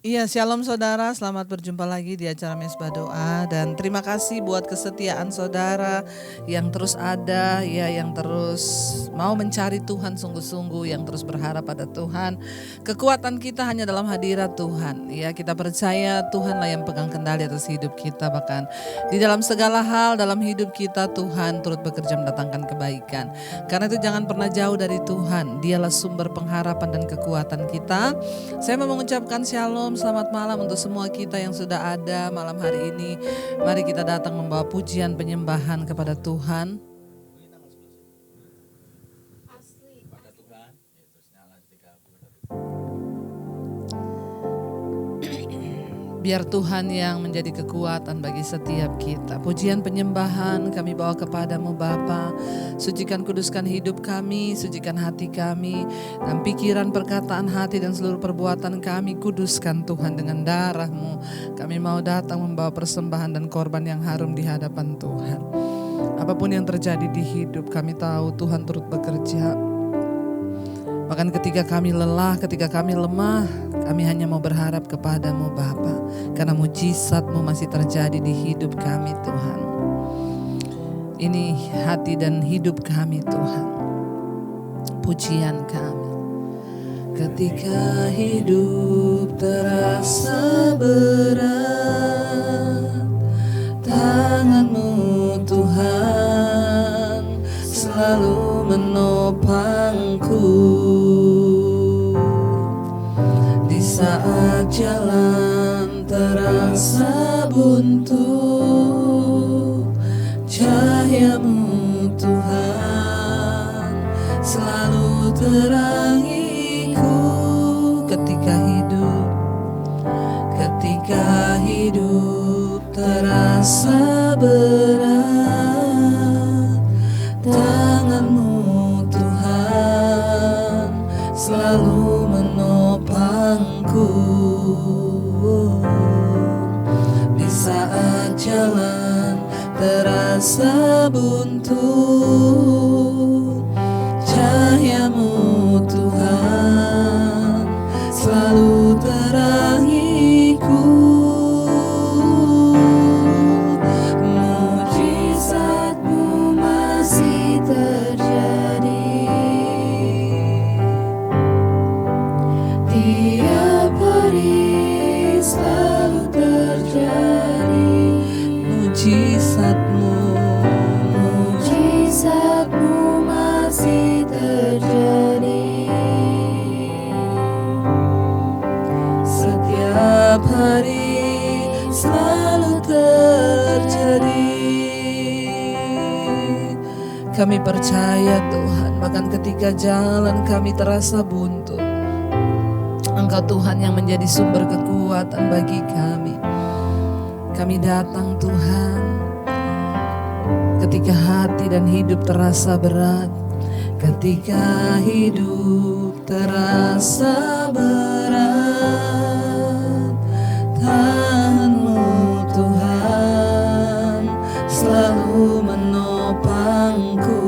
Iya, shalom saudara, selamat berjumpa lagi di acara Mesbah Doa dan terima kasih buat kesetiaan saudara yang terus ada, ya yang terus mau mencari Tuhan sungguh-sungguh, yang terus berharap pada Tuhan. Kekuatan kita hanya dalam hadirat Tuhan, ya kita percaya Tuhanlah yang pegang kendali atas hidup kita, bahkan di dalam segala hal dalam hidup kita Tuhan turut bekerja mendatangkan kebaikan. Karena itu jangan pernah jauh dari Tuhan, Dialah sumber pengharapan dan kekuatan kita. Saya mau mengucapkan shalom, selamat malam untuk semua kita yang sudah ada malam hari ini. Mari kita datang membawa pujian penyembahan kepada Tuhan. Biar Tuhan yang menjadi kekuatan bagi setiap kita. Pujian penyembahan kami bawa kepadamu Bapa. Sucikan kuduskan hidup kami, sucikan hati kami, dan pikiran, perkataan, hati dan seluruh perbuatan kami kuduskan Tuhan dengan darah-Mu. Kami mau datang membawa persembahan dan korban yang harum di hadapan Tuhan. Apapun yang terjadi di hidup kami tahu Tuhan turut bekerja. Bahkan ketika kami lelah, ketika kami lemah, kami hanya mau berharap kepadamu Bapa. Karena mujizat-Mu masih terjadi di hidup kami Tuhan. Ini hati dan hidup kami Tuhan. Pujian kami. Ketika hidup terasa berat, tangan-Mu Tuhan selalu menopangku. Saat jalan terasa buntu, cahaya-Mu Tuhan selalu terangiku. Ketika hidup terasa berat, tangan-Mu Tuhan selalu menopangku. Di saat jalan terasa buntu, cahaya-Mu Tuhan selalu terangiku. Mujizat-Mu masih terjadi. Tiap hari selalu terjadi. Mujizat-Mu masih terjadi. Setiap hari selalu terjadi. Kami percaya Tuhan, bahkan ketika jalan kami terasa buntu, Engkau Tuhan yang menjadi sumber kekuatan bagi kami. Kami datang Tuhan ketika hati dan hidup terasa berat. Ketika hidup terasa berat, tangan-Mu Tuhan selalu menopangku.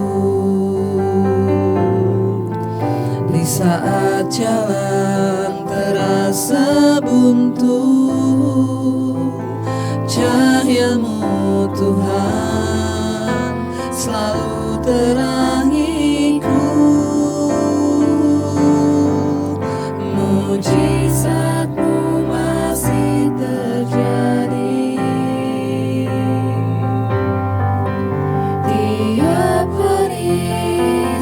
Di saat jalan terasa buntu, cahaya-Mu Tuhan selalu terangiku. Mujizat-Mu masih terjadi. Tiap hari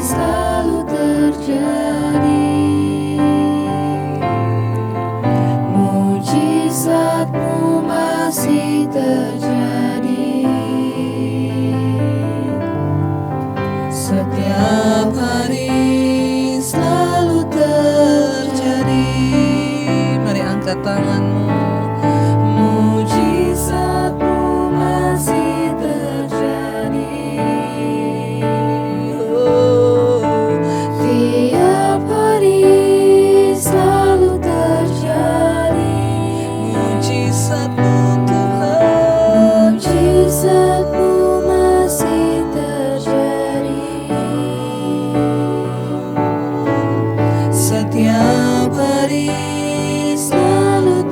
selalu terjadi. Mujizat-Mu masih terjadi. Setiap hari selalu terjadi. Mari angkat tangan-Mu. Mujizat-Mu masih terjadi. Tiap hari selalu terjadi. Mujizat-Mu Tuhan. Mujizat-Mu masih terjadi. Setiap hari selalu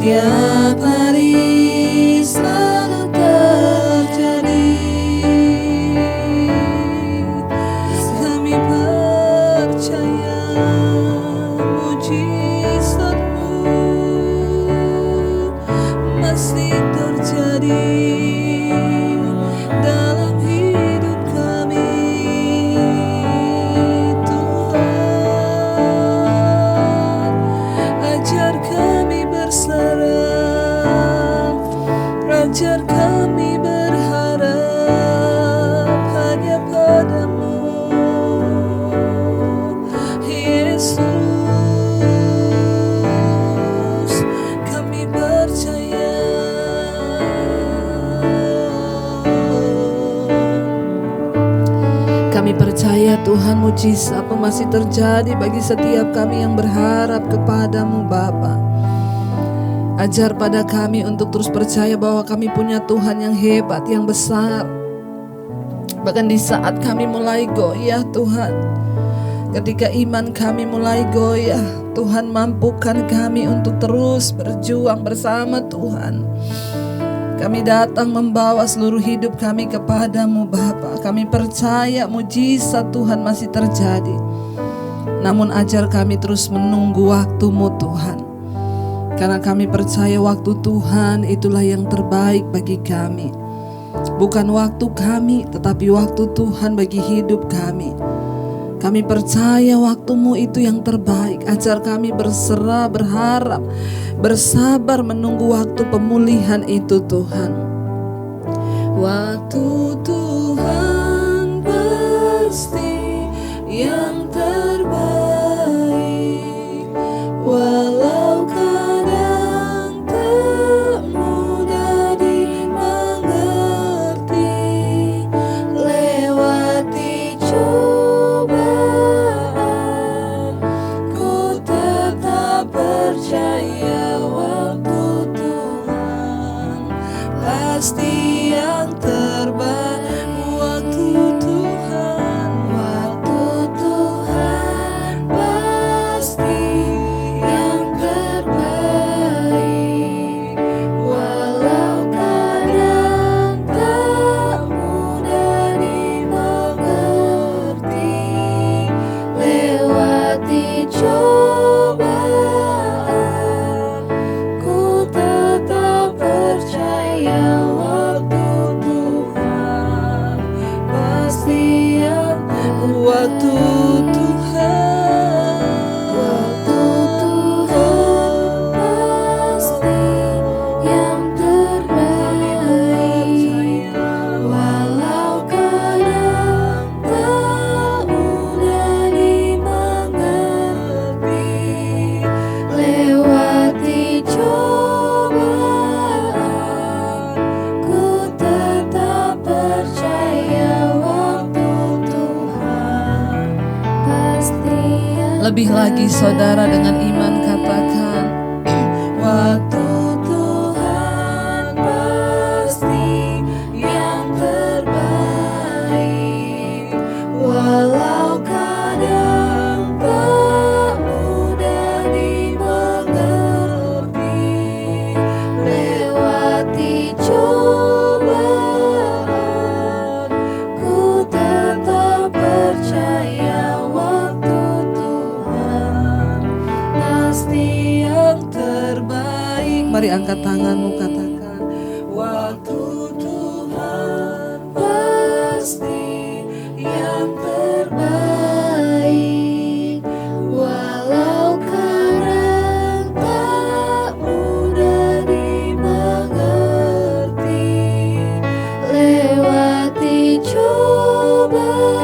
setiap hari selalu terjadi. Kami percaya mujizat-Mu masih terjadi dalam hidup kami, Tuhan. Ajar kami berserah, ajar kami berharap hanya padamu, Yesus. Kami percaya, kami percaya Tuhan, mujizat-Mu masih terjadi bagi setiap kami yang berharap kepadamu Bapa. Ajar pada kami untuk terus percaya bahwa kami punya Tuhan yang hebat, yang besar. Bahkan di saat kami mulai goyah Tuhan, ketika iman kami mulai goyah, Tuhan mampukan kami untuk terus berjuang bersama Tuhan. Kami datang membawa seluruh hidup kami kepadamu Bapa. Kami percaya mujizat Tuhan masih terjadi. Namun ajar kami terus menunggu waktu-Mu Tuhan. Karena kami percaya waktu Tuhan itulah yang terbaik bagi kami. Bukan waktu kami, tetapi waktu Tuhan bagi hidup kami. Kami percaya waktu-Mu itu yang terbaik. Ajar kami berserah, berharap, bersabar menunggu waktu pemulihan itu Tuhan. Waktu Tuhan pasti yang terbaik, walau kadang tak mudah dimengerti. Lewati cobaan, ku tetap percaya waktu Tuhan pasti yang terbaik. Waktu Tuhan, waktu Tuhan pasti yang terbaik, walau kadang tak mudah dimengerti. Lewati cobaan, ku tetap percaya waktu Tuhan pasti yang waktu Tuhan, waktu Tuhan pasti yang terbaik, walau kadang tak mudah dimengerti. Lewati cobaan, ku tetap percaya waktu Tuhan pasti yang lebih lagi saudara, dengan iman katakan, waktu Tuhan pasti yang terbaik, walau kadang tak mudah dimengerti. Lewati cobaan, ku tetap percaya waktu Tuhan pasti yang terbaik. Mari angkat tanganmu, katakan, waktu Tuhan pasti yang terbaik, walau kadang tak mudah dimengerti. Lewati cobaan,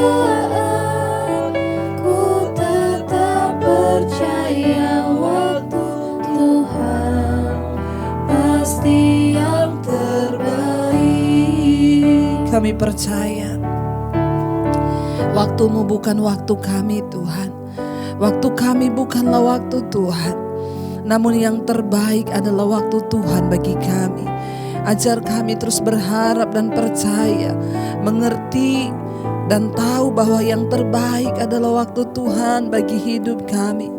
ku tetap percaya waktu Tuhan pasti yang terbaik. Kami percaya waktu-Mu bukan waktu kami Tuhan. Waktu kami bukanlah waktu Tuhan, namun yang terbaik adalah waktu Tuhan bagi kami. Ajar kami terus berharap dan percaya, mengerti dan tahu bahwa yang terbaik adalah waktu Tuhan bagi hidup kami.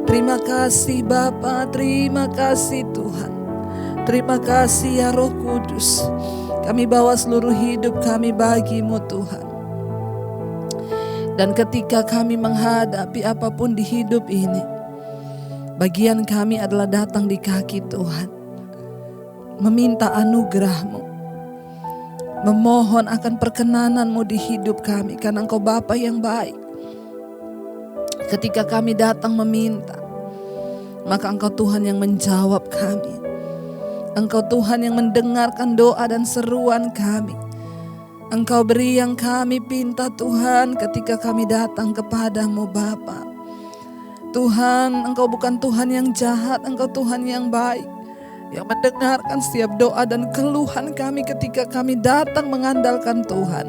Terima kasih Bapa, terima kasih Tuhan. Terima kasih ya Roh Kudus. Kami bawa seluruh hidup kami bagi-Mu Tuhan. Dan ketika kami menghadapi apapun di hidup ini, bagian kami adalah datang di kaki Tuhan, meminta anugerah-Mu, memohon akan perkenanan-Mu di hidup kami, karena Engkau Bapa yang baik. Ketika kami datang meminta, maka Engkau Tuhan yang menjawab kami. Engkau Tuhan yang mendengarkan doa dan seruan kami. Engkau beri yang kami pinta Tuhan ketika kami datang kepadamu Bapa. Tuhan, Engkau bukan Tuhan yang jahat, Engkau Tuhan yang baik, yang mendengarkan setiap doa dan keluhan kami ketika kami datang mengandalkan Tuhan.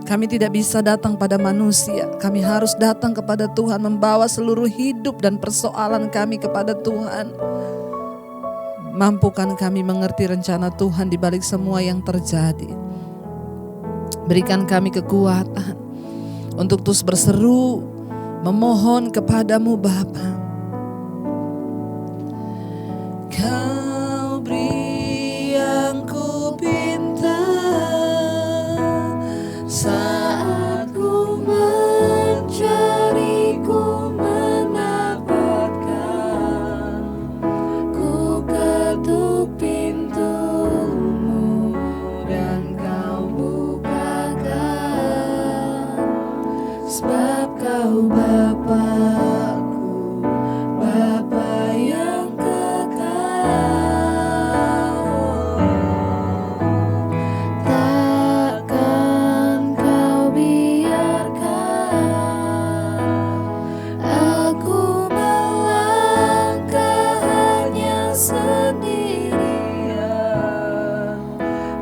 Kami tidak bisa datang pada manusia, kami harus datang kepada Tuhan, membawa seluruh hidup dan persoalan kami kepada Tuhan. Mampukan kami mengerti rencana Tuhan di balik semua yang terjadi. Berikan kami kekuatan untuk terus berseru, memohon kepadamu Bapa. Kau beri yang ku pinta saat ku mencari, ku mendapatkan. Ku ketuk pintu-Mu dan Kau bukakan. Sebab Kau Bapa-Ku, Bapa yang kekal. Takkan Kau biarkan aku melangkah hanya sendirian.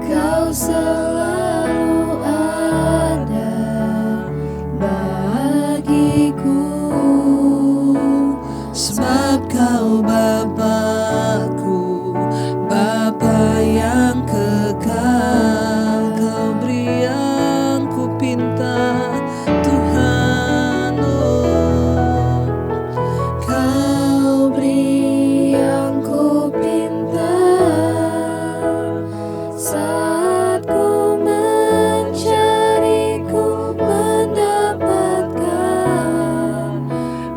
Kau selalu ada bagiku. Sebab Kau Bapa-Ku, Bapa yang kekal. Kau beri yang ku pinta Tuhan, oh. Kau beri yang ku pinta saat ku mencari, ku mendapatkan.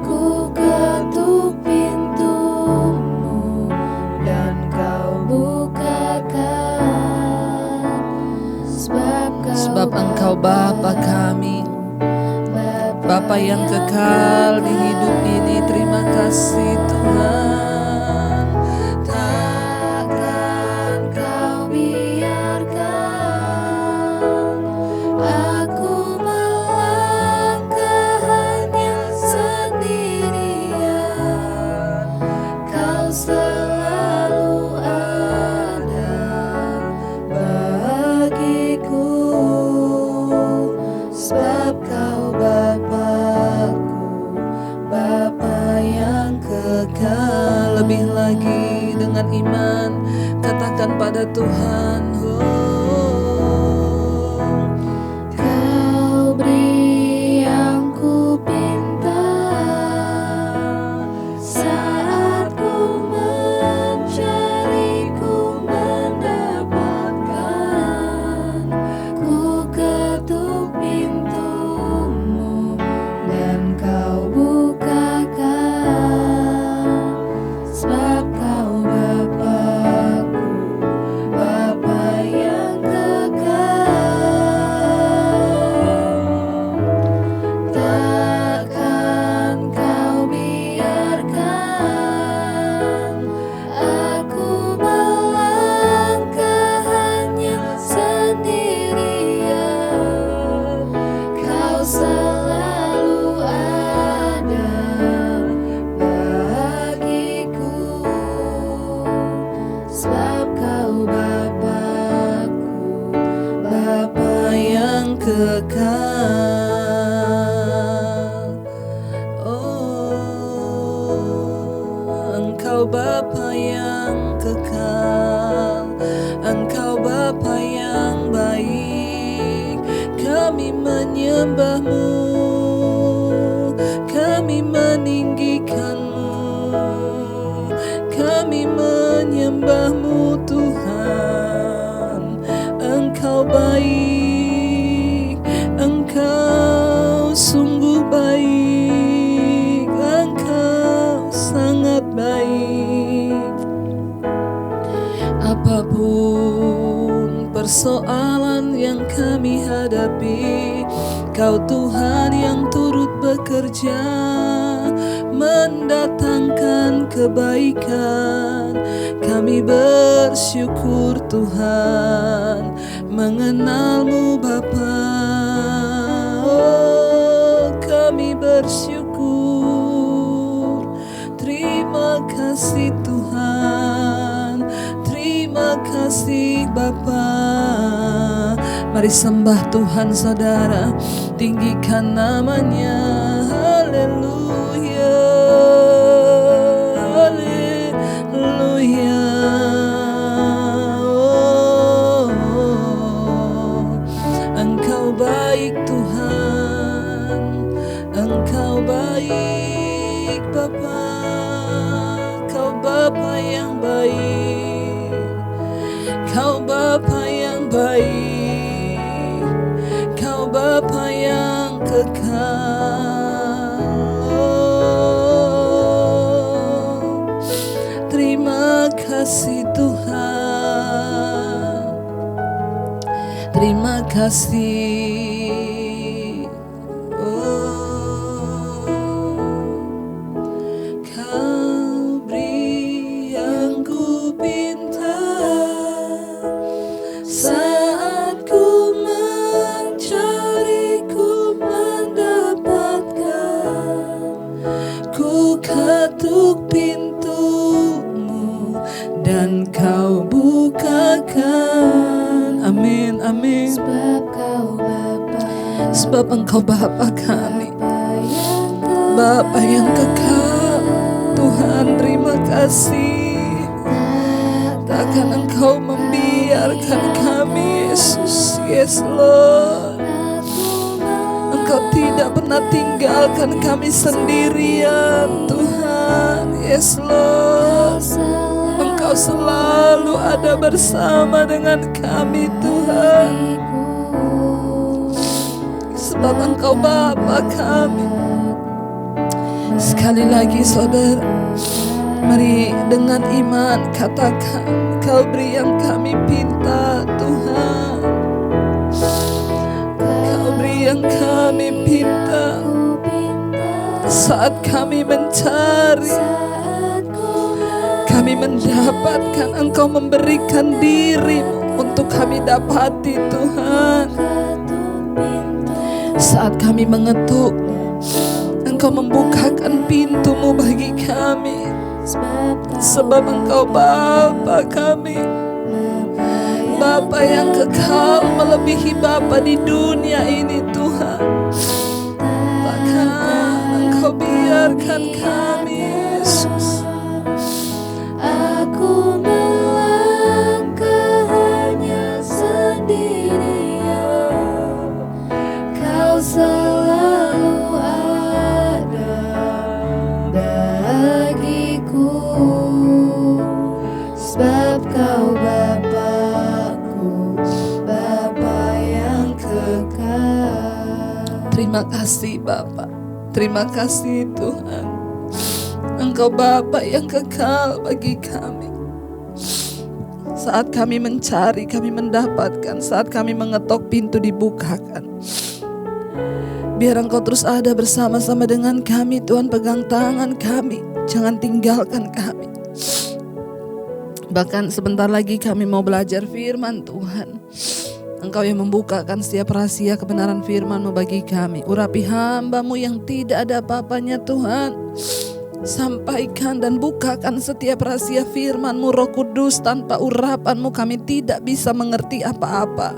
Ku ketuk pintu-Mu dan Kau bukakan. Sebab Engkau Bapa kami, Bapa yang kekal di hidup ini. Terima kasih Tuhan. Takkan Kau biarkan aku melangkah hanya sendirian. Kau selalu ada bagiku. Sebab Kau Bapa-Ku, Bapa yang kekal. Lebih lagi dengan iman, katakan pada Tuhan, oh. Kau beri yang ku pinta saat ku mencari, ku mendapatkan. Ku ketuk pintu-Mu dan Kau bukakan. Sebab Kau Bapa-Ku, Bapa yang kekal. Takkan Kau biarkan aku melangkah hanya sendirian. Kau selalu ada bagiku. Sebab Kau Bapa-Ku, Bapa yang kekal. Oh, Engkau Bapa yang kekal, Engkau Bapa yang baik. Kami menyembah-Mu, kami meninggikan-Mu, kami menyembah menyembah-Mu Tuhan. Engkau baik, Engkau sungguh baik, Engkau sangat baik. Apapun persoalan yang kami hadapi, Kau Tuhan yang turut bekerja mendatangkan kebaikan. Kami bersyukur Tuhan mengenal-Mu Bapa. Oh, kami bersyukur. Terima kasih Tuhan, terima kasih Bapa. Mari sembah Tuhan saudara, tinggikan namanya. Haleluya, haleluya. Oh, Engkau baik Tuhan, Engkau baik Bapa. Kau Bapa yang baik, Kau Bapa yang baik, Kau Bapa yang kekal. Oh, terima kasih Tuhan, terima kasih. Oh, Kau beri yang ku pinta saat ku mencari, ku mendapatkan. Ku ketuk pintu-Mu dan Kau bukakan. Amin, amin. Sebab Kau Bapa, Sebab Engkau Bapa kami, Bapa yang kekal. Tuhan, terima kasih. Takkan Engkau membiarkan kami, Yesus. Yes Lord, Engkau tidak pernah tinggalkan kami sendirian Tuhan. Yes Lord, Engkau selalu ada bersama dengan kami Tuhan. Sebab Engkau Bapa kami. Sekali lagi saudara, mari dengan iman katakan, Kau beri yang kami pinta Tuhan. Kau beri yang kami pinta saat kami mencari, kami mendapatkan. Engkau memberikan diri-Mu untuk kami dapati Tuhan. Saat kami mengetuk, Engkau membukakan pintu-Mu bagi kami. Sebab Engkau Bapa kami, Bapa yang kekal melebihi Bapa di dunia ini Tuhan. Takkan Engkau biarkan kami, Yesus. aku melangkah hanya sendirian. Kau selalu ada bagiku, sebab Kau Bapa-Ku, Bapa yang kekal. Terima kasih Bapa, terima kasih Tuhan. Engkau Bapa yang kekal bagi kami. Saat kami mencari, kami mendapatkan. Saat kami mengetok, pintu dibukakan. Biar Engkau terus ada bersama-sama dengan kami Tuhan. Pegang tangan kami, jangan tinggalkan kami. Bahkan sebentar lagi kami mau belajar firman Tuhan. Engkau yang membukakan setiap rahasia kebenaran firman-Mu bagi kami. Urapi hamba-Mu yang tidak ada apa-apanya Tuhan. Sampaikan dan bukakan setiap rahasia firman-Mu Roh Kudus. Tanpa urapan-Mu kami tidak bisa mengerti apa-apa.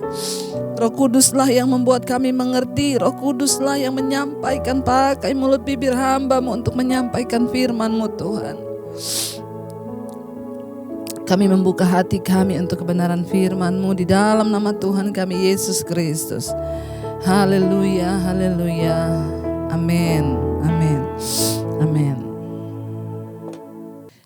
Roh Kuduslah yang membuat kami mengerti. Roh Kuduslah yang menyampaikan. Pakai mulut bibir hamba-Mu untuk menyampaikan firman-Mu Tuhan. Kami membuka hati kami untuk kebenaran firman-Mu di dalam nama Tuhan kami Yesus Kristus. Haleluya, haleluya. Amin, amin, amin.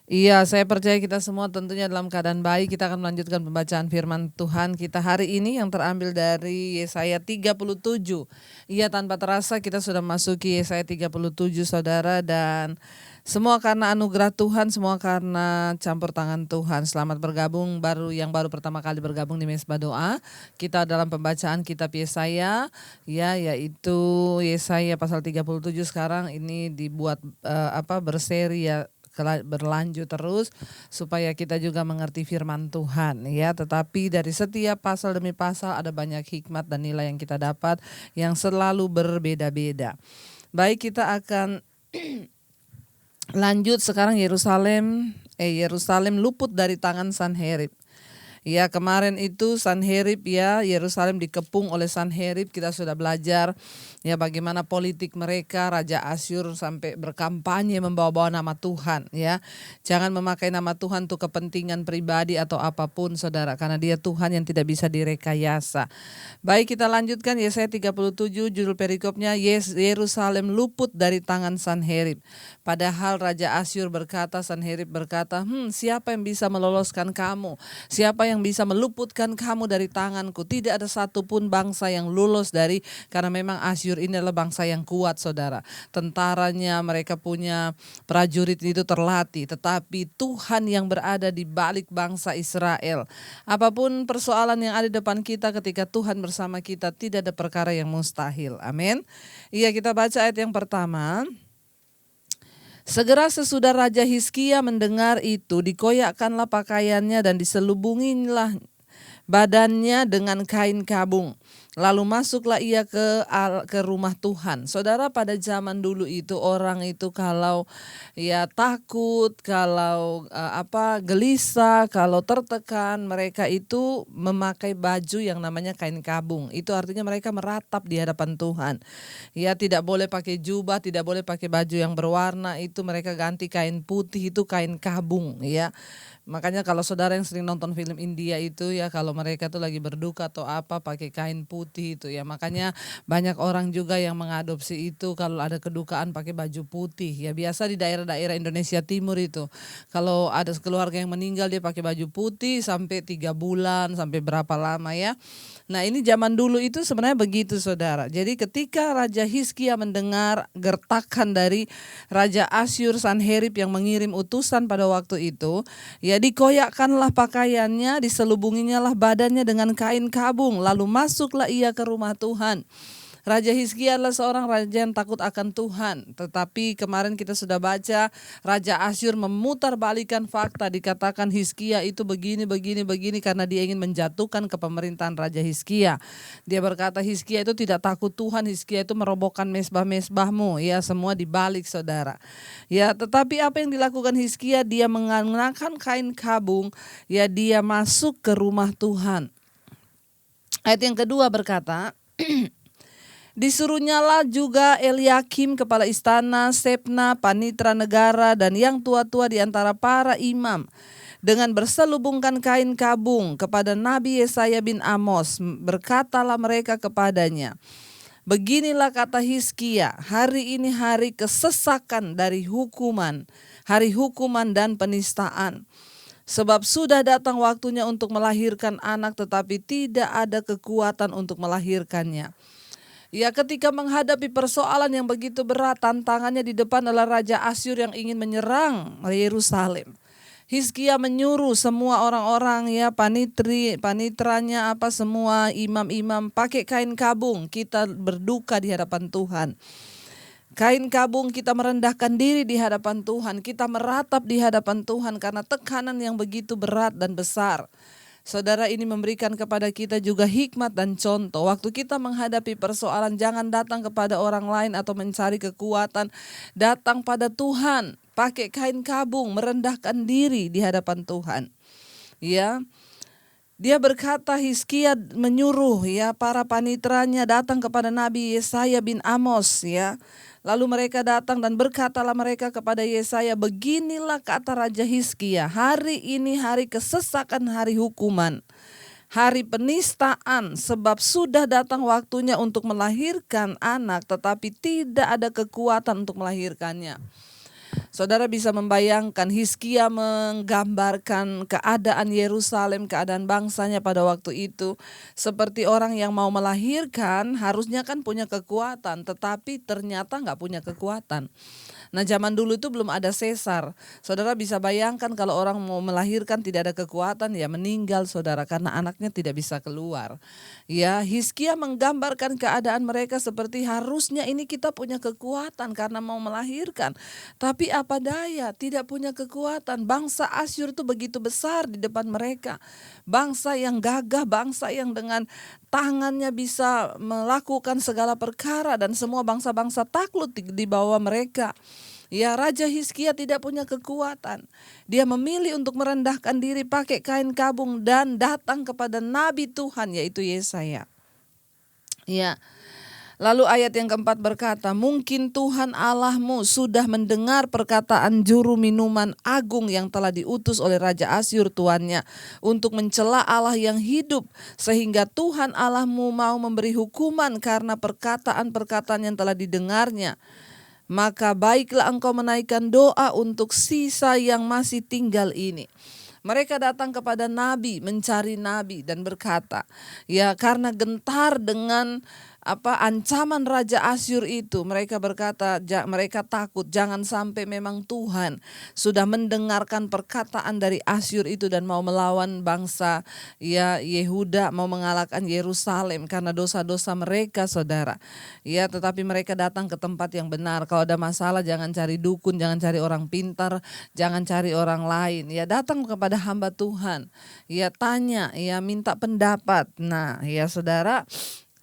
Iya, saya percaya kita semua tentunya dalam keadaan baik. Kita akan melanjutkan pembacaan firman Tuhan kita hari ini yang terambil dari Yesaya 37. Iya, tanpa terasa kita sudah memasuki Yesaya 37, Saudara, dan semua karena anugerah Tuhan, semua karena campur tangan Tuhan. Selamat bergabung yang baru pertama kali bergabung di Mesbah Doa. Kita dalam pembacaan kitab Yesaya, ya, yaitu Yesaya pasal 37 sekarang ini dibuat berseri ya, berlanjut terus supaya kita juga mengerti firman Tuhan ya. Tetapi dari setiap pasal demi pasal ada banyak hikmat dan nilai yang kita dapat yang selalu berbeda-beda. Baik, kita akan lanjut sekarang. Yerusalem luput dari tangan Sanherib. Ya, kemarin itu Sanherib, ya, Yerusalem dikepung oleh Sanherib. Kita sudah belajar ya bagaimana politik mereka. Raja Asyur sampai berkampanye membawa-bawa nama Tuhan ya. Jangan memakai nama Tuhan untuk kepentingan pribadi atau apapun, Saudara, karena Dia Tuhan yang tidak bisa direkayasa. Baik, kita lanjutkan Yesaya 37, judul perikopnya Yerusalem luput dari tangan Sanherib. Padahal Raja Asyur berkata, Sanherib berkata, siapa yang bisa meloloskan kamu? Siapa yang bisa meluputkan kamu dari tanganku? Tidak ada satupun bangsa yang lulus karena memang Asyur ini adalah bangsa yang kuat, Saudara. Tentaranya, mereka punya prajurit itu terlatih, tetapi Tuhan yang berada di balik bangsa Israel. Apapun persoalan yang ada di depan kita, ketika Tuhan bersama kita, tidak ada perkara yang mustahil. Amin. Iya, kita baca ayat yang pertama. Segera sesudah Raja Hizkia mendengar itu, dikoyakkanlah pakaiannya dan diselubungilah badannya dengan kain kabung. Lalu masuklah ia ke rumah Tuhan. Saudara, pada zaman dulu itu orang itu kalau ya takut, kalau gelisah, kalau tertekan, mereka itu memakai baju yang namanya kain kabung. Itu artinya mereka meratap di hadapan Tuhan. Ya, tidak boleh pakai jubah, tidak boleh pakai baju yang berwarna, itu mereka ganti kain putih, itu kain kabung ya. Makanya kalau saudara yang sering nonton film India itu ya, kalau mereka tuh lagi berduka atau apa pakai kain putih itu ya. Makanya banyak orang juga yang mengadopsi itu, kalau ada kedukaan pakai baju putih ya. Biasa di daerah-daerah Indonesia Timur itu kalau ada keluarga yang meninggal dia pakai baju putih sampai 3 bulan, sampai berapa lama ya. Nah, ini zaman dulu itu sebenarnya begitu, Saudara. Jadi ketika Raja Hizkia mendengar gertakan dari Raja Asyur Sanherib yang mengirim utusan pada waktu itu, ya dikoyakkanlah pakaiannya, diselubunginya lah badannya dengan kain kabung, lalu masuklah ia ke rumah Tuhan. Raja Hizkia adalah seorang raja yang takut akan Tuhan. Tetapi kemarin kita sudah baca Raja Asyur memutarbalikkan fakta. Dikatakan Hizkia itu begini karena dia ingin menjatuhkan kepemerintahan Raja Hizkia. Dia berkata Hizkia itu tidak takut Tuhan, Hizkia itu merobohkan mesbah-mesbahmu. Ya, semua dibalik, Saudara. Ya, tetapi apa yang dilakukan Hizkia? Dia mengenakan kain kabung. Ya, dia masuk ke rumah Tuhan. Ayat yang kedua berkata, disuruhnyalah juga Eliakim kepala istana, Sebna panitra negara, dan yang tua-tua di antara para imam, dengan berselubungkan kain kabung kepada Nabi Yesaya bin Amos. Berkatalah mereka kepadanya, beginilah kata Hizkia, hari ini hari kesesakan dari hukuman, hari hukuman dan penistaan. Sebab sudah datang waktunya untuk melahirkan anak, tetapi tidak ada kekuatan untuk melahirkannya. Ya, ketika menghadapi persoalan yang begitu berat, tantangannya di depan adalah Raja Asyur yang ingin menyerang Yerusalem. Hizkia menyuruh semua orang-orang ya, panitranya semua imam-imam pakai kain kabung, kita berduka di hadapan Tuhan. Kain kabung, kita merendahkan diri di hadapan Tuhan, kita meratap di hadapan Tuhan karena tekanan yang begitu berat dan besar. Saudara, ini memberikan kepada kita juga hikmat dan contoh. Waktu kita menghadapi persoalan, jangan datang kepada orang lain atau mencari kekuatan. Datang pada Tuhan, pakai kain kabung, merendahkan diri di hadapan Tuhan. Ya, dia berkata, Hizkia menyuruh ya para panitranya datang kepada Nabi Yesaya bin Amos ya. Lalu mereka datang dan berkatalah mereka kepada Yesaya, beginilah kata Raja Hizkia, hari ini hari kesesakan, hari hukuman, hari penistaan, sebab sudah datang waktunya untuk melahirkan anak, tetapi tidak ada kekuatan untuk melahirkannya. Saudara bisa membayangkan Hizkia menggambarkan keadaan Yerusalem, keadaan bangsanya pada waktu itu. Seperti orang yang mau melahirkan, harusnya kan punya kekuatan, tetapi ternyata nggak punya kekuatan. Nah, zaman dulu itu belum ada sesar. Saudara bisa bayangkan kalau orang mau melahirkan tidak ada kekuatan, ya meninggal saudara, karena anaknya tidak bisa keluar. Ya, Hizkia menggambarkan keadaan mereka seperti harusnya ini kita punya kekuatan karena mau melahirkan. Tapi apa daya, tidak punya kekuatan. Bangsa Asyur itu begitu besar di depan mereka. Bangsa yang gagah, bangsa yang dengan tangannya bisa melakukan segala perkara, dan semua bangsa-bangsa takluk di bawah mereka. Ya, Raja Hizkia tidak punya kekuatan. Dia memilih untuk merendahkan diri pakai kain kabung dan datang kepada Nabi Tuhan, yaitu Yesaya. Ya. Lalu ayat yang keempat berkata, mungkin Tuhan Allahmu sudah mendengar perkataan juru minuman agung yang telah diutus oleh Raja Asyur tuannya untuk mencela Allah yang hidup, sehingga Tuhan Allahmu mau memberi hukuman karena perkataan-perkataan yang telah didengarnya. Maka baiklah engkau menaikkan doa untuk sisa yang masih tinggal ini. Mereka datang kepada Nabi, mencari Nabi dan berkata, ya karena gentar dengan ancaman Raja Asyur itu, mereka berkata, mereka takut jangan sampai memang Tuhan sudah mendengarkan perkataan dari Asyur itu dan mau melawan bangsa ya Yehuda, mau mengalahkan Yerusalem karena dosa-dosa mereka saudara. Ya, tetapi mereka datang ke tempat yang benar. Kalau ada masalah jangan cari dukun, jangan cari orang pintar, jangan cari orang lain. Ya, datang kepada hamba Tuhan. Ya, tanya, ya minta pendapat. Nah, ya saudara,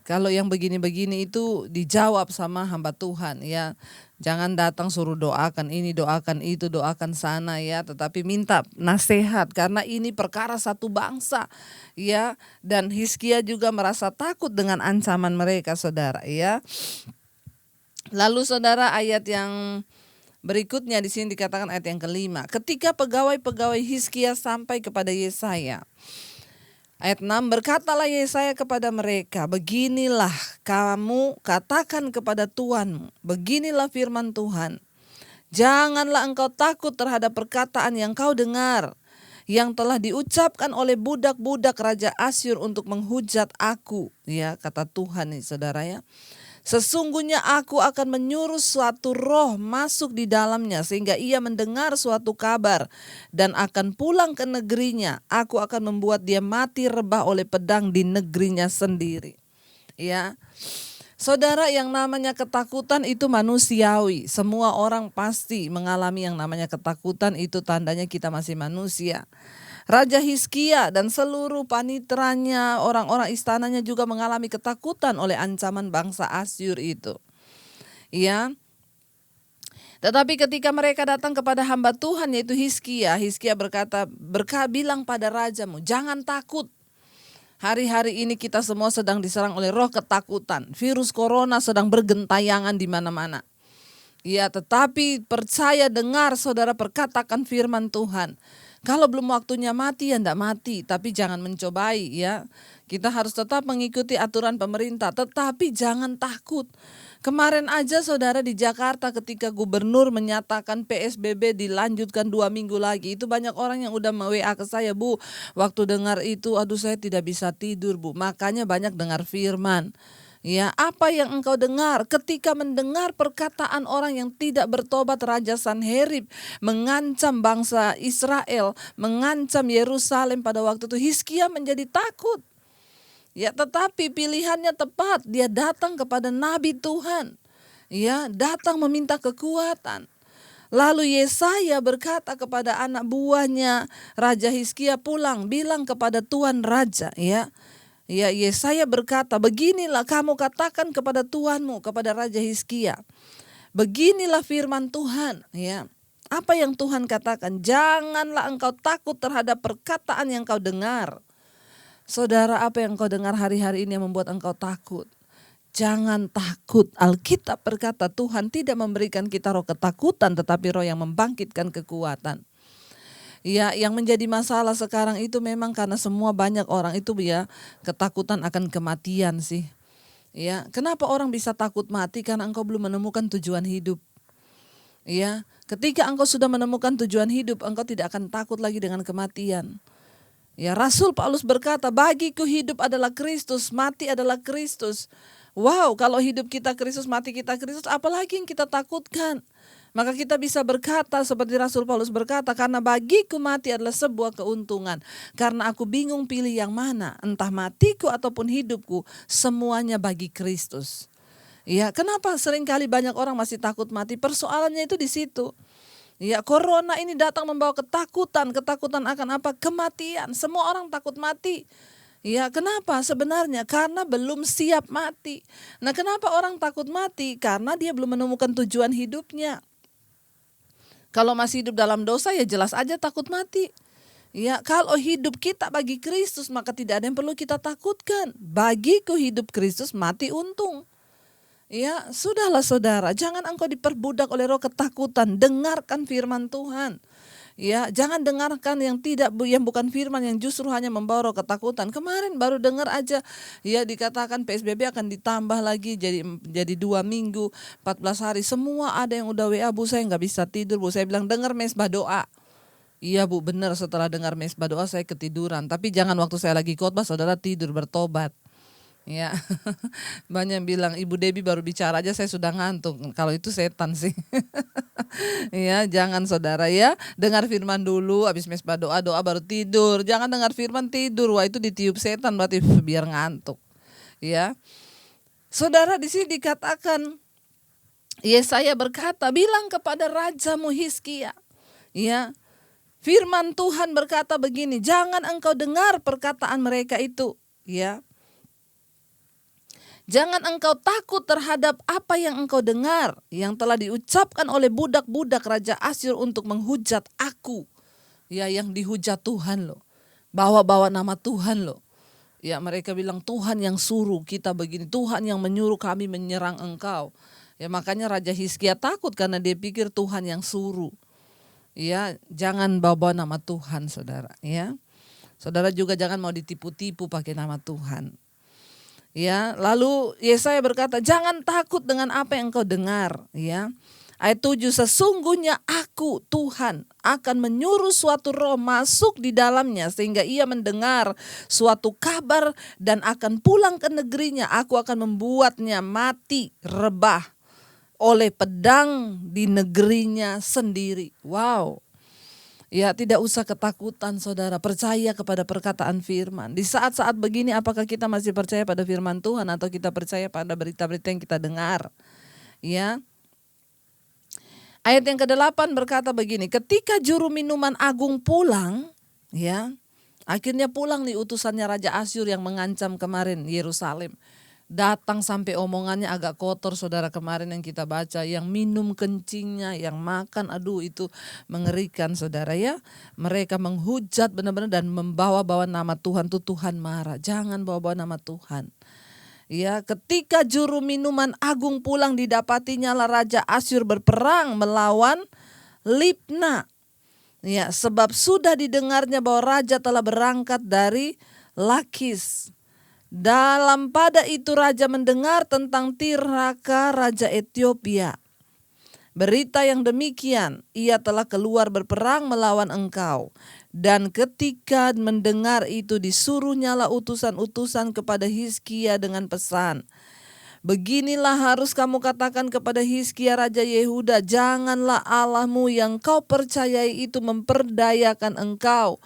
kalau yang begini-begini itu dijawab sama hamba Tuhan, ya. Jangan datang suruh doakan ini, doakan itu, doakan sana, ya. Tetapi minta nasihat karena ini perkara satu bangsa, ya. Dan Hizkia juga merasa takut dengan ancaman mereka, saudara, ya. Lalu saudara, ayat yang berikutnya di sini dikatakan ayat yang kelima. Ketika pegawai-pegawai Hizkia sampai kepada Yesaya. Ayat 6, berkatalah Yesaya kepada mereka, beginilah kamu katakan kepada Tuhanmu, beginilah firman Tuhan. Janganlah engkau takut terhadap perkataan yang kau dengar, yang telah diucapkan oleh budak-budak Raja Asyur untuk menghujat aku. Ya, kata Tuhan nih saudara ya. Sesungguhnya aku akan menyuruh suatu roh masuk di dalamnya sehingga ia mendengar suatu kabar dan akan pulang ke negerinya. Aku akan membuat dia mati rebah oleh pedang di negerinya sendiri. Ya. Saudara, yang namanya ketakutan itu manusiawi. Semua orang pasti mengalami yang namanya ketakutan, itu tandanya kita masih manusia. Raja Hizkia dan seluruh paniteranya, orang-orang istananya juga mengalami ketakutan oleh ancaman bangsa Asyur itu. Ya. Tetapi ketika mereka datang kepada hamba Tuhan yaitu Hizkia berkata, bilang pada rajamu, jangan takut. Hari-hari ini kita semua sedang diserang oleh roh ketakutan. Virus corona sedang bergentayangan di mana-mana. Ya, tetapi percaya, dengar saudara, perkatakan firman Tuhan. Kalau belum waktunya mati ya enggak mati, tapi jangan mencobai ya. Kita harus tetap mengikuti aturan pemerintah, tetapi jangan takut. Kemarin aja saudara di Jakarta ketika gubernur menyatakan PSBB dilanjutkan 2 minggu lagi, itu banyak orang yang udah WA ke saya, Bu, waktu dengar itu aduh saya tidak bisa tidur, Bu. Makanya banyak dengar firman. Ya, apa yang engkau dengar ketika mendengar perkataan orang yang tidak bertobat, Raja Sanherib mengancam bangsa Israel, mengancam Yerusalem pada waktu itu, Hizkia menjadi takut. Ya, tetapi pilihannya tepat, dia datang kepada Nabi Tuhan. Ya, datang meminta kekuatan. Lalu Yesaya berkata kepada anak buahnya Raja Hizkia, pulang, bilang kepada Tuan Raja, ya. Ya, Yesaya berkata, beginilah kamu katakan kepada Tuhanmu, kepada Raja Hizkia. Beginilah firman Tuhan, ya. Apa yang Tuhan katakan? Janganlah engkau takut terhadap perkataan yang kau dengar. Saudara, apa yang kau dengar hari-hari ini yang membuat engkau takut? Jangan takut. Alkitab berkata Tuhan tidak memberikan kita roh ketakutan, tetapi roh yang membangkitkan kekuatan. Ya, yang menjadi masalah sekarang itu memang karena semua banyak orang itu ya ketakutan akan kematian sih. Ya, kenapa orang bisa takut mati? Karena engkau belum menemukan tujuan hidup. Ya, ketika engkau sudah menemukan tujuan hidup, engkau tidak akan takut lagi dengan kematian. Ya, Rasul Paulus berkata, bagiku hidup adalah Kristus, mati adalah Kristus. Wow, kalau hidup kita Kristus, mati kita Kristus, apalagi yang kita takutkan? Maka kita bisa berkata seperti Rasul Paulus berkata, karena bagiku mati adalah sebuah keuntungan. Karena aku bingung pilih yang mana, entah matiku ataupun hidupku, semuanya bagi Kristus. Ya, kenapa seringkali banyak orang masih takut mati? Persoalannya itu di situ. Ya, corona ini datang membawa ketakutan akan apa? Kematian. Semua orang takut mati. Ya, kenapa? Sebenarnya karena belum siap mati. Nah, kenapa orang takut mati? Karena dia belum menemukan tujuan hidupnya. Kalau masih hidup dalam dosa ya jelas aja takut mati. Ya, kalau hidup kita bagi Kristus maka tidak ada yang perlu kita takutkan. Bagiku hidup Kristus, mati untung. Ya, sudahlah saudara, jangan engkau diperbudak oleh roh ketakutan. Dengarkan firman Tuhan. Ya, jangan dengarkan yang bukan firman, yang justru hanya membawa roh ketakutan. Kemarin baru dengar aja, ya dikatakan PSBB akan ditambah lagi jadi 2 minggu, 14 hari. Semua ada yang udah WA, Bu saya nggak bisa tidur, Bu. Saya bilang dengar mesbah doa. Iya Bu, benar, setelah dengar mesbah doa saya ketiduran. Tapi jangan waktu saya lagi khotbah saudara tidur, bertobat. Ya, banyak yang bilang Ibu Debbie baru bicara aja saya sudah ngantuk. Kalau itu setan sih. Ya, jangan saudara ya. Dengar firman dulu, habis mesbah doa baru tidur. Jangan dengar firman tidur, wah itu ditiup setan berarti biar ngantuk. Ya, saudara di sini dikatakan, Yesaya berkata, bilang kepada rajamu Hizkia, ya, firman Tuhan berkata begini, jangan engkau dengar perkataan mereka itu, ya. Jangan engkau takut terhadap apa yang engkau dengar, yang telah diucapkan oleh budak-budak Raja Asyur untuk menghujat aku. Ya, yang dihujat Tuhan loh. Bawa-bawa nama Tuhan loh. Ya, mereka bilang Tuhan yang suruh kita begini, Tuhan yang menyuruh kami menyerang engkau. Ya, makanya Raja Hizkia takut karena dia pikir Tuhan yang suruh. Ya, jangan bawa nama Tuhan saudara, ya. Saudara juga jangan mau ditipu-tipu pakai nama Tuhan. Ya, lalu Yesaya berkata, jangan takut dengan apa yang engkau dengar, ya. Ayat 7, sesungguhnya aku Tuhan akan menyuruh suatu roh masuk di dalamnya sehingga ia mendengar suatu kabar dan akan pulang ke negerinya. Aku akan membuatnya mati rebah oleh pedang di negerinya sendiri. Wow. Ya, tidak usah ketakutan saudara, percaya kepada perkataan firman. Di saat-saat begini apakah kita masih percaya pada firman Tuhan atau kita percaya pada berita-berita yang kita dengar? Ya. Ayat yang ke-8 berkata begini, ketika juru minuman agung pulang, ya, akhirnya pulang nih utusannya Raja Asyur yang mengancam kemarin Yerusalem. Datang sampai omongannya agak kotor saudara, kemarin yang kita baca, yang minum kencingnya, yang makan, aduh itu mengerikan saudara ya. Mereka menghujat benar-benar dan membawa-bawa nama Tuhan, tuh Tuhan marah. Jangan bawa-bawa nama Tuhan. Ya, ketika juru minuman agung pulang didapatinya lah Raja Asyur berperang melawan Libna. Ya, sebab sudah didengarnya bahwa raja telah berangkat dari Lakis. Dalam pada itu raja mendengar tentang Tirhaka raja Ethiopia. Berita yang demikian, ia telah keluar berperang melawan engkau. Dan ketika mendengar itu disuruhnyalah utusan-utusan kepada Hizkia dengan pesan. Beginilah harus kamu katakan kepada Hizkia raja Yehuda, janganlah Allahmu yang kau percayai itu memperdayakan engkau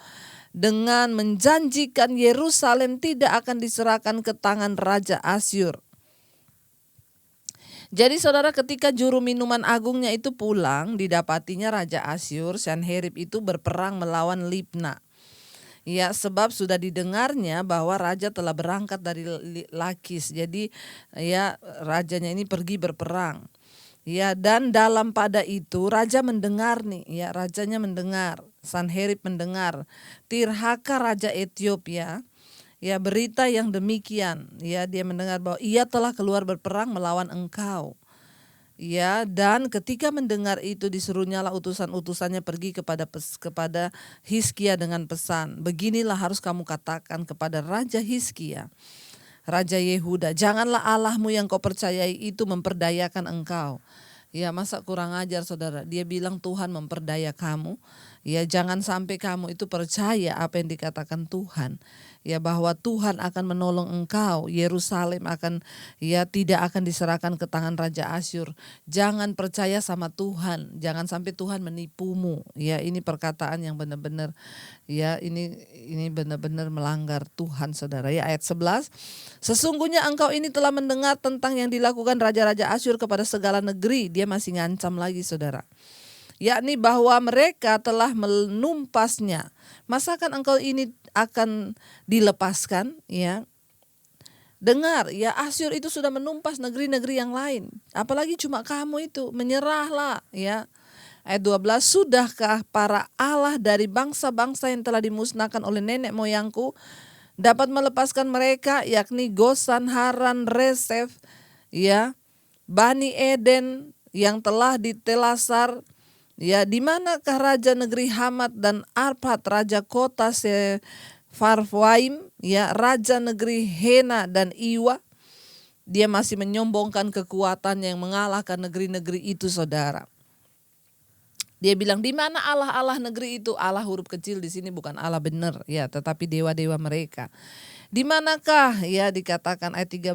dengan menjanjikan Yerusalem tidak akan diserahkan ke tangan Raja Asyur. Jadi saudara, ketika juru minuman agungnya itu pulang, didapatinya Raja Asyur, Sanherib itu berperang melawan Libna. Ya, sebab sudah didengarnya bahwa raja telah berangkat dari Lakis. Jadi ya, rajanya ini pergi berperang. Ya, dan dalam pada itu raja mendengar nih, ya rajanya mendengar, Sanherib mendengar, Tirhaka raja Ethiopia, ya berita yang demikian, ya dia mendengar bahwa ia telah keluar berperang melawan engkau. Ya, dan ketika mendengar itu disuruhnyalah utusan-utusannya pergi kepada Hizkia dengan pesan, beginilah harus kamu katakan kepada Raja Hizkia, Raja Yehuda, janganlah Allahmu yang kau percayai itu memperdayakan engkau. Ya, masa kurang ajar saudara. Dia bilang Tuhan memperdaya kamu. Ya, jangan sampai kamu itu percaya apa yang dikatakan Tuhan. Ya, bahwa Tuhan akan menolong engkau. Yerusalem tidak akan diserahkan ke tangan Raja Asyur. Jangan percaya sama Tuhan. Jangan sampai Tuhan menipumu. Ya, ini perkataan yang benar-benar ini benar-benar melanggar Tuhan saudara. Ya, ayat 11. Sesungguhnya engkau ini telah mendengar tentang yang dilakukan raja-raja Asyur kepada segala negeri. Dia masih ngancam lagi saudara. Yakni bahwa mereka telah menumpasnya. Masakan engkau ini akan dilepaskan? Ya. Dengar, ya Asyur itu sudah menumpas negeri-negeri yang lain. Apalagi cuma kamu itu, menyerahlah ya. Ayat 12, sudahkah para Allah dari bangsa-bangsa yang telah dimusnahkan oleh nenek moyangku dapat melepaskan mereka, yakni Gosan, Haran, Resef, ya, Bani Eden yang telah ditelasar, ya, di manakah raja negeri Hamat dan Arpad, raja kota Sefarwaim, ya, raja negeri Hena dan Iwa. Dia masih menyombongkan kekuatannya yang mengalahkan negeri-negeri itu saudara. Dia bilang di mana Allah-Allah negeri itu? Allah huruf kecil di sini bukan Allah benar ya, tetapi dewa-dewa mereka. Di manakah ya dikatakan ayat 13.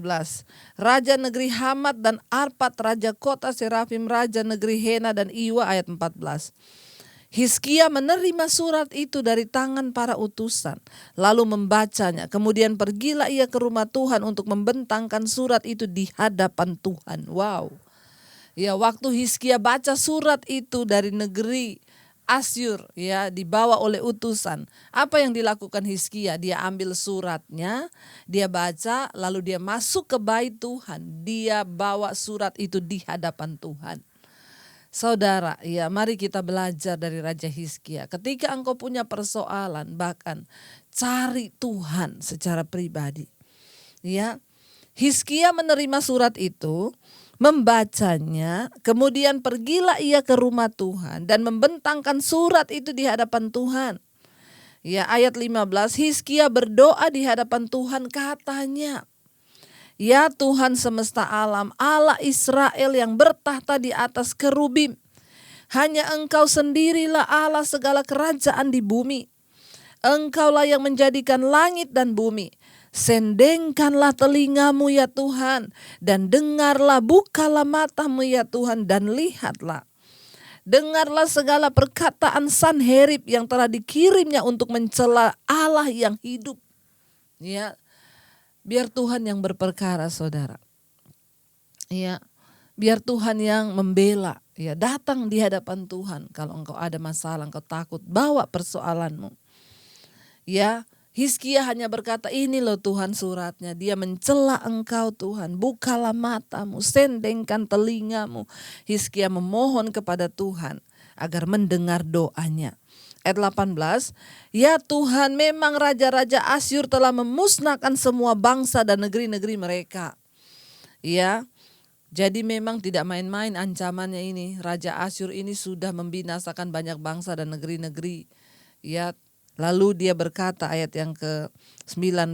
Raja negeri Hamat dan Arpad, raja kota Serafim, raja negeri Hena dan Iwa ayat 14. Hizkia menerima surat itu dari tangan para utusan, lalu membacanya. Kemudian pergilah ia ke rumah Tuhan untuk membentangkan surat itu di hadapan Tuhan. Wow. Ya, waktu Hizkia baca surat itu dari negeri Asyur ya, dibawa oleh utusan. Apa yang dilakukan Hizkia? Dia ambil suratnya, dia baca, lalu dia masuk ke bait Tuhan. Dia bawa surat itu di hadapan Tuhan. Saudara, ya mari kita belajar dari Raja Hizkia. Ketika engkau punya persoalan, bahkan cari Tuhan secara pribadi. Ya, Hizkia menerima surat itu, membacanya, kemudian pergilah ia ke rumah Tuhan dan membentangkan surat itu di hadapan Tuhan. Ya, ayat 15, Hizkia berdoa di hadapan Tuhan, katanya, ya Tuhan semesta alam, Allah Israel yang bertahta di atas kerubim, hanya Engkau sendirilah Allah segala kerajaan di bumi. Engkaulah yang menjadikan langit dan bumi. Sendengkanlah telingamu ya Tuhan, dan dengarlah, bukalah matamu ya Tuhan, dan lihatlah. Dengarlah segala perkataan Sanherib yang telah dikirimnya untuk mencela Allah yang hidup. Ya, biar Tuhan yang berperkara saudara. Ya, biar Tuhan yang membela. Ya, datang di hadapan Tuhan. Kalau engkau ada masalah, engkau takut, bawa persoalanmu. Ya, Hizkia hanya berkata, ini loh Tuhan suratnya. Dia mencela engkau Tuhan. Bukalah matamu, sendengkan telingamu. Hizkia memohon kepada Tuhan agar mendengar doanya. Ayat 18, ya Tuhan, memang raja-raja Asyur telah memusnahkan semua bangsa dan negeri-negeri mereka. Ya, jadi memang tidak main-main ancamannya ini. Raja Asyur ini sudah membinasakan banyak bangsa dan negeri-negeri. Ya, lalu dia berkata ayat yang ke-19.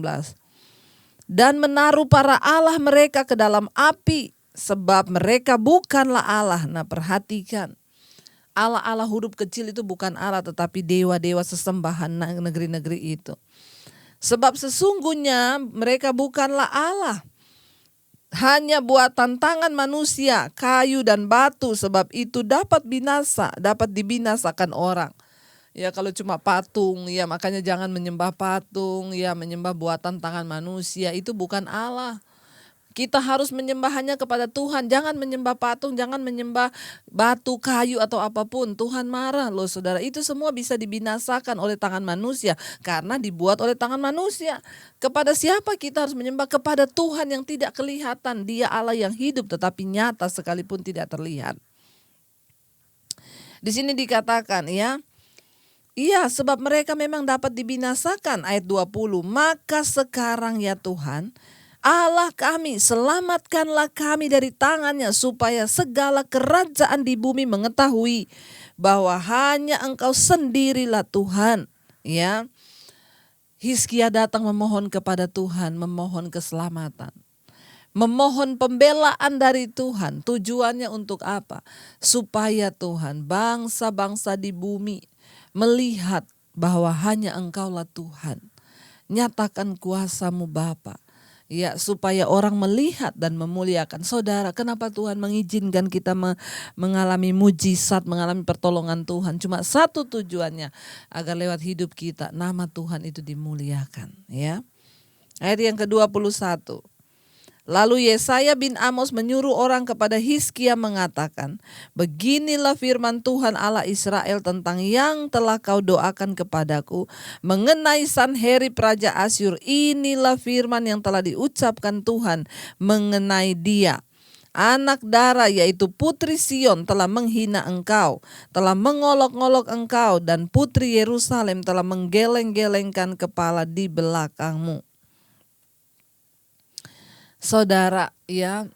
Dan menaruh para Allah mereka ke dalam api, sebab mereka bukanlah Allah. Nah, perhatikan. Allah-Allah huruf kecil itu bukan Allah, tetapi dewa-dewa sesembahan negeri-negeri itu. Sebab sesungguhnya mereka bukanlah Allah. Hanya buatan tangan manusia, kayu dan batu, sebab itu dapat dibinasakan orang. Ya, kalau cuma patung, ya makanya jangan menyembah patung, ya menyembah buatan tangan manusia, itu bukan Allah. Kita harus menyembahnya kepada Tuhan, jangan menyembah patung, jangan menyembah batu, kayu atau apapun. Tuhan marah loh saudara, itu semua bisa dibinasakan oleh tangan manusia karena dibuat oleh tangan manusia. Kepada siapa kita harus menyembah? Kepada Tuhan yang tidak kelihatan, Dia Allah yang hidup tetapi nyata sekalipun tidak terlihat. Di sini dikatakan ya, iya, sebab mereka memang dapat dibinasakan. Ayat 20, maka sekarang ya Tuhan, Allah kami, selamatkanlah kami dari tangannya, supaya segala kerajaan di bumi mengetahui bahwa hanya Engkau sendirilah Tuhan. Ya, Hizkia datang memohon kepada Tuhan, memohon keselamatan. memohon pembelaan dari Tuhan. Tujuannya untuk apa? Supaya Tuhan, bangsa-bangsa di bumi melihat bahwa hanya Engkaulah Tuhan. Nyatakan kuasa-Mu Bapa. Ya, supaya orang melihat dan memuliakan. Saudara, kenapa Tuhan mengizinkan kita mengalami mujizat, mengalami pertolongan Tuhan? Cuma satu tujuannya, agar lewat hidup kita nama Tuhan itu dimuliakan. Ya. Ayat yang ke-21. Lalu Yesaya bin Amos menyuruh orang kepada Hizkia mengatakan, beginilah firman Tuhan Allah Israel tentang yang telah kau doakan kepadaku mengenai Sanherib Raja Asyur. Inilah firman yang telah diucapkan Tuhan mengenai dia. Anak darah yaitu putri Sion telah menghina engkau, telah mengolok-ngolok engkau, dan putri Yerusalem telah menggeleng-gelengkan kepala di belakangmu. Saudara, ya,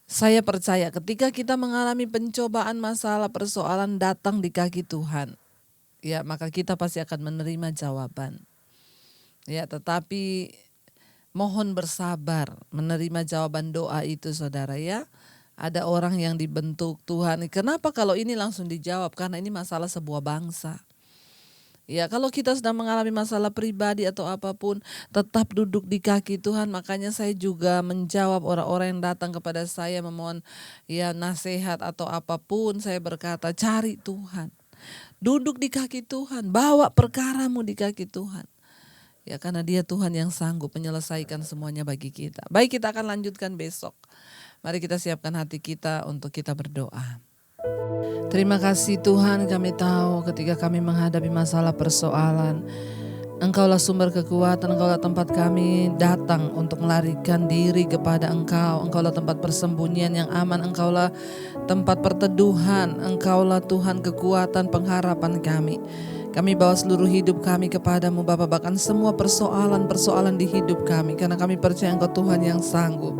saya percaya ketika kita mengalami pencobaan, masalah, persoalan datang di kaki Tuhan, ya, maka kita pasti akan menerima jawaban. Ya, tetapi mohon bersabar menerima jawaban doa itu, saudara, ya. Ada orang yang dibentuk Tuhan. Kenapa kalau ini langsung dijawab? Karena ini masalah sebuah bangsa. Ya, kalau kita sedang mengalami masalah pribadi atau apapun, tetap duduk di kaki Tuhan. Makanya saya juga menjawab orang-orang yang datang kepada saya memohon ya nasihat atau apapun. Saya berkata, cari Tuhan. Duduk di kaki Tuhan, bawa perkaramu di kaki Tuhan. Ya, karena Dia Tuhan yang sanggup menyelesaikan semuanya bagi kita. Baik, kita akan lanjutkan besok. Mari kita siapkan hati kita untuk kita berdoa. Terima kasih Tuhan, kami tahu ketika kami menghadapi masalah persoalan, Engkaulah sumber kekuatan, Engkaulah tempat kami datang untuk melarikan diri kepada Engkau. Engkaulah tempat persembunyian yang aman, Engkaulah tempat perteduhan, Engkaulah Tuhan kekuatan pengharapan kami. Kami bawa seluruh hidup kami kepadamu Bapa, bahkan semua persoalan-persoalan di hidup kami, karena kami percaya Engkau Tuhan yang sanggup.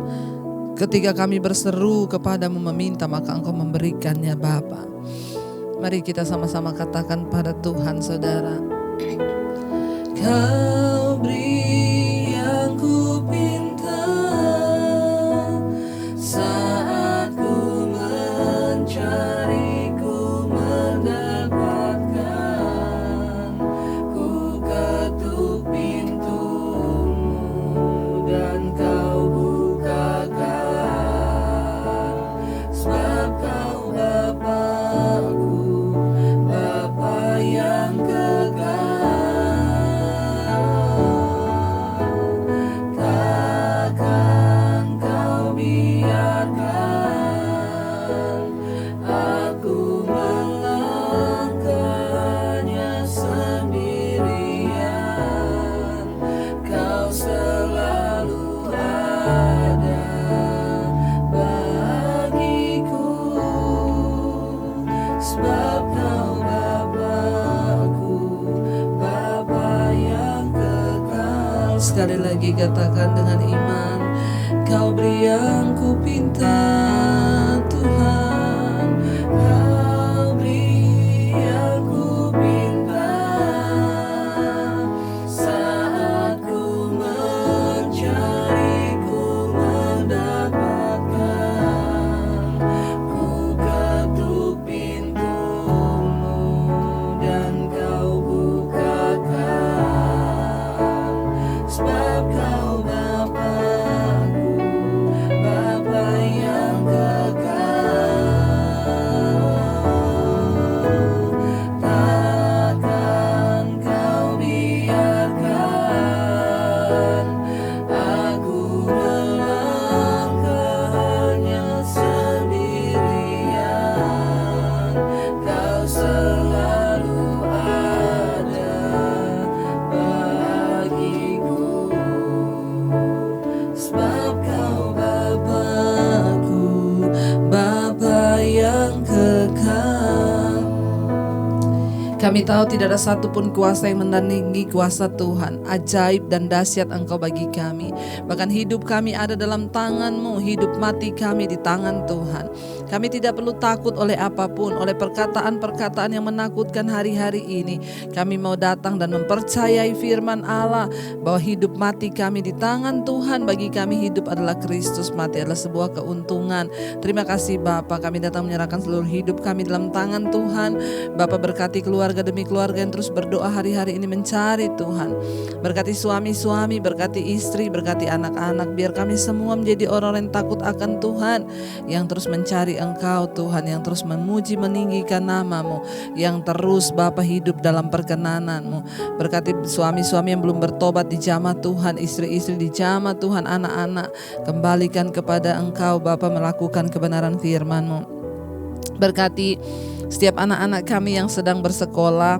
Ketika kami berseru kepadamu meminta, maka Engkau memberikannya Bapa. Mari kita sama-sama katakan pada Tuhan, saudara. Kau beri yang ku pinta saat ku mencari, ku mendapatkan. Ku ketuk pintumu dan kau bukakan, sebab kau Bapa-Ku, Bapa yang kekal. Takkan kau biarkan aku melangkahnya sendirian. Kau selalu ada bagiku, sebab kau Bapa-Ku, Bapa yang kekal. Sekali lagi katakan dengan iman, kau beri yang ku pinta Tuhan. Kau beri yang ku pinta saat ku mencari, ku mendapatkan. Ku ketuk pintumu dan kau bukakan, sebab kau Bapa-Ku, Bapa yang kekal. Takkan kau biarkan aku melangkahnya sendirian. Kau selalu ada bagiku, sebab kau Bapa-Ku, Bapa yang kekal. Kami tahu tidak ada satupun kuasa yang menandingi kuasa Tuhan. Ajaib dan dahsyat Engkau bagi kami. Bahkan hidup kami ada dalam tangan-Mu, hidup mati kami di tangan Tuhan. Kami tidak perlu takut oleh apapun, oleh perkataan-perkataan yang menakutkan hari-hari ini. Kami mau datang dan mempercayai firman Allah bahwa hidup mati kami di tangan Tuhan. Bagi kami hidup adalah Kristus, mati adalah sebuah keuntungan. Terima kasih Bapa, kami datang menyerahkan seluruh hidup kami dalam tangan Tuhan. Bapa, berkati keluarga demi keluarga yang terus berdoa hari-hari ini mencari Tuhan. Berkati suami-suami, berkati istri, berkati anak-anak. Biar kami semua menjadi orang-orang yang takut akan Tuhan, yang terus mencari Engkau Tuhan, yang terus memuji meninggikan nama-Mu, yang terus Bapa hidup dalam perkenanan-Mu. Berkati suami-suami yang belum bertobat di jamaah Tuhan, istri-istri di jamaah Tuhan, anak-anak, kembalikan kepada Engkau Bapa melakukan kebenaran firman-Mu. Berkati setiap anak-anak kami yang sedang bersekolah,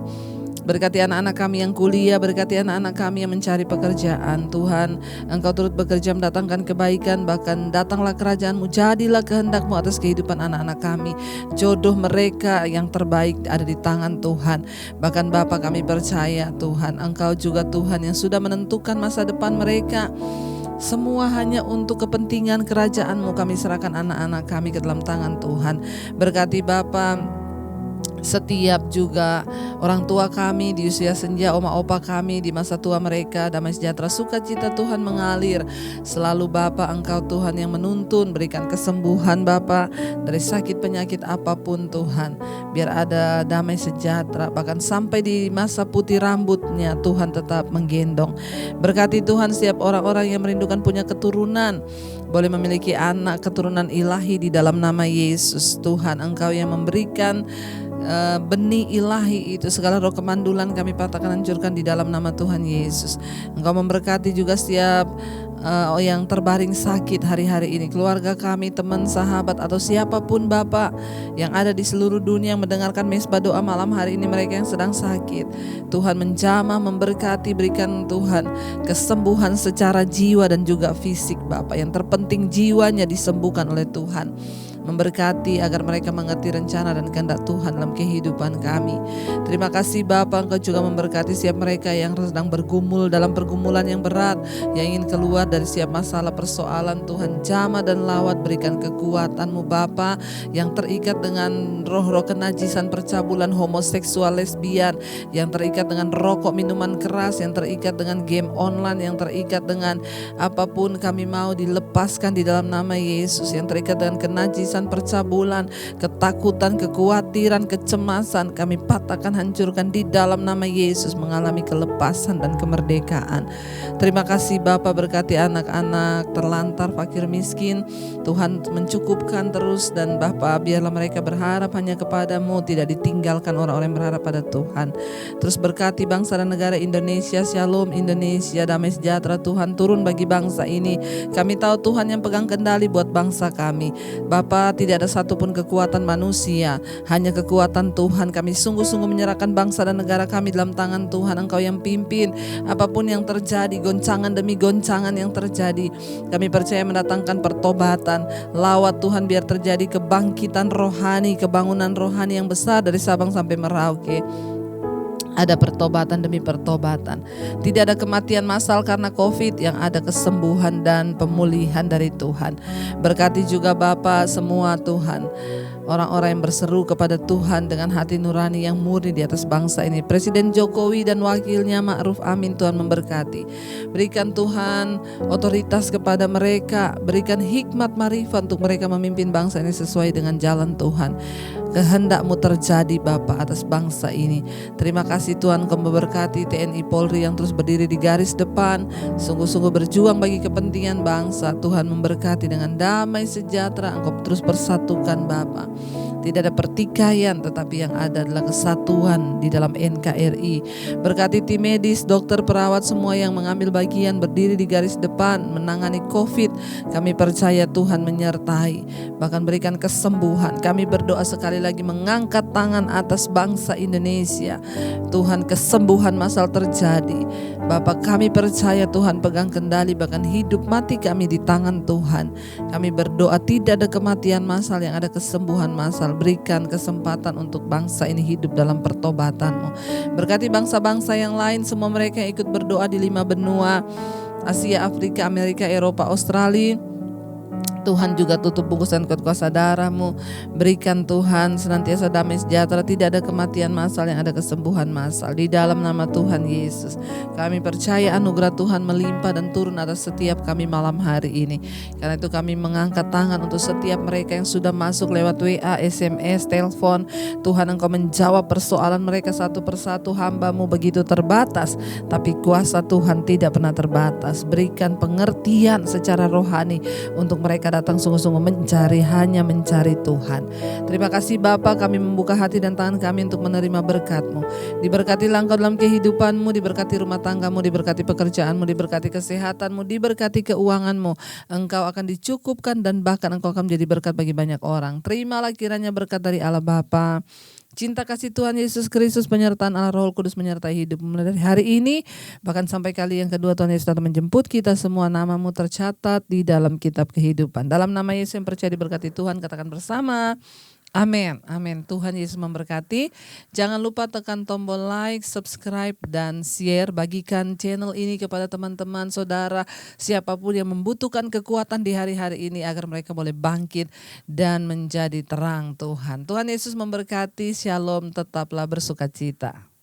berkati anak-anak kami yang kuliah, berkati anak-anak kami yang mencari pekerjaan. Tuhan, Engkau turut bekerja mendatangkan kebaikan, bahkan datanglah kerajaan-Mu, jadilah kehendak-Mu atas kehidupan anak-anak kami. Jodoh mereka yang terbaik ada di tangan Tuhan. Bahkan Bapa, kami percaya Tuhan, Engkau juga Tuhan yang sudah menentukan masa depan mereka. Semua hanya untuk kepentingan kerajaan-Mu. Kami serahkan anak-anak kami ke dalam tangan Tuhan. Berkati Bapa setiap juga orang tua kami di usia senja, oma opa kami di masa tua mereka. Damai sejahtera sukacita Tuhan mengalir selalu Bapa. Engkau Tuhan yang menuntun, berikan kesembuhan Bapa dari sakit penyakit apapun Tuhan. Biar ada damai sejahtera, bahkan sampai di masa putih rambutnya Tuhan tetap menggendong. Berkati Tuhan setiap orang-orang yang merindukan punya keturunan, boleh memiliki anak keturunan ilahi di dalam nama Yesus. Tuhan, Engkau yang memberikan benih ilahi itu, segala roh kemandulan kami patahkan, hancurkan di dalam nama Tuhan Yesus. Engkau memberkati juga setiap yang terbaring sakit hari-hari ini, keluarga kami, teman, sahabat, atau siapapun Bapa yang ada di seluruh dunia yang mendengarkan mesbah doa malam hari ini, mereka yang sedang sakit. Tuhan menjamah, memberkati, berikan Tuhan kesembuhan secara jiwa dan juga fisik Bapa. Yang terpenting jiwanya disembuhkan oleh Tuhan. Memberkati agar mereka mengerti rencana dan kehendak Tuhan dalam kehidupan kami. Terima kasih Bapa, Engkau juga memberkati setiap mereka yang sedang bergumul dalam pergumulan yang berat, yang ingin keluar dari setiap masalah persoalan. Tuhan jamah dan lawat, berikan kekuatan-Mu Bapa, yang terikat dengan roh-roh kenajisan, percabulan, homoseksual, lesbian, yang terikat dengan rokok, minuman keras, yang terikat dengan game online, yang terikat dengan apapun, kami mau dilepaskan di dalam nama Yesus. Yang terikat dengan kenajisan, percabulan, ketakutan, kekhawatiran, kecemasan, kami patahkan, hancurkan di dalam nama Yesus, mengalami kelepasan dan kemerdekaan. Terima kasih Bapa, berkati anak-anak terlantar, fakir, miskin. Tuhan mencukupkan terus, dan Bapa biarlah mereka berharap hanya kepadamu, tidak ditinggalkan orang-orang yang berharap pada Tuhan. Terus berkati bangsa dan negara Indonesia, shalom Indonesia, damai sejahtera Tuhan turun bagi bangsa ini. Kami tahu Tuhan yang pegang kendali buat bangsa kami. Bapa, tidak ada satupun kekuatan manusia, hanya kekuatan Tuhan. Kami sungguh-sungguh menyerahkan bangsa dan negara kami dalam tangan Tuhan. Engkau yang pimpin apapun yang terjadi, goncangan demi goncangan yang terjadi. Kami percaya mendatangkan pertobatan. Lawat Tuhan, biar terjadi kebangkitan rohani, kebangunan rohani yang besar dari Sabang sampai Merauke. Ada pertobatan demi pertobatan. Tidak ada kematian massal karena COVID, yang ada kesembuhan dan pemulihan dari Tuhan. Berkati juga Bapa semua Tuhan, orang-orang yang berseru kepada Tuhan dengan hati nurani yang murni di atas bangsa ini. Presiden Jokowi dan wakilnya Ma'ruf Amin, Tuhan memberkati. Berikan Tuhan otoritas kepada mereka, berikan hikmat marifat untuk mereka memimpin bangsa ini sesuai dengan jalan Tuhan. Kehendak-Mu terjadi Bapa atas bangsa ini. Terima kasih Tuhan, Kau memberkati TNI Polri yang terus berdiri di garis depan, sungguh-sungguh berjuang bagi kepentingan bangsa. Tuhan memberkati dengan damai sejahtera, Engkau terus persatukan Bapa. Tidak ada pertikaian, tetapi yang ada adalah kesatuan di dalam NKRI. Berkati tim medis, dokter, perawat, semua yang mengambil bagian berdiri di garis depan menangani COVID. Kami percaya Tuhan menyertai, bahkan berikan kesembuhan. Kami berdoa sekali lagi mengangkat tangan atas bangsa Indonesia. Tuhan, kesembuhan massal terjadi. Bapa, kami percaya Tuhan pegang kendali, bahkan hidup mati kami di tangan Tuhan. Kami berdoa tidak ada kematian massal, yang ada kesembuhan massal. Berikan kesempatan untuk bangsa ini hidup dalam pertobatan-Mu. Berkati bangsa-bangsa yang lain, semua mereka yang ikut berdoa di 5 benua, Asia, Afrika, Amerika, Eropa, Australia. Tuhan juga tutup bungkusan kuasa darah-Mu. Berikan Tuhan senantiasa damai sejahtera, tidak ada kematian massal, yang ada kesembuhan massal. Di dalam nama Tuhan Yesus, kami percaya anugerah Tuhan melimpah dan turun atas setiap kami malam hari ini. Karena itu kami mengangkat tangan untuk setiap mereka yang sudah masuk lewat WA, SMS, telepon. Tuhan, Engkau menjawab persoalan mereka satu persatu. Hamba-Mu begitu terbatas, tapi kuasa Tuhan tidak pernah terbatas. Berikan pengertian secara rohani untuk mereka datang sungguh-sungguh hanya mencari Tuhan. Terima kasih Bapa, kami membuka hati dan tangan kami untuk menerima berkat-Mu. Diberkatilah Engkau dalam kehidupan-Mu, diberkati rumah tangga-Mu, diberkati pekerjaan-Mu, diberkati kesehatan-Mu, diberkati keuangan-Mu. Engkau akan dicukupkan dan bahkan Engkau akan menjadi berkat bagi banyak orang. Terimalah kiranya berkat dari Allah Bapa, cinta kasih Tuhan Yesus Kristus, penyertaan Allah Roh Kudus menyertai hidup mulai dari hari ini bahkan sampai kali yang kedua Tuhan Yesus datang menjemput kita semua. Nama-Mu tercatat di dalam kitab kehidupan. Dalam nama Yesus yang percaya diberkati Tuhan, katakan bersama amin. Amin. Tuhan Yesus memberkati. Jangan lupa tekan tombol like, subscribe, dan share. Bagikan channel ini kepada teman-teman, saudara, siapapun yang membutuhkan kekuatan di hari-hari ini agar mereka boleh bangkit dan menjadi terang Tuhan. Tuhan Yesus memberkati. Shalom, tetaplah bersukacita.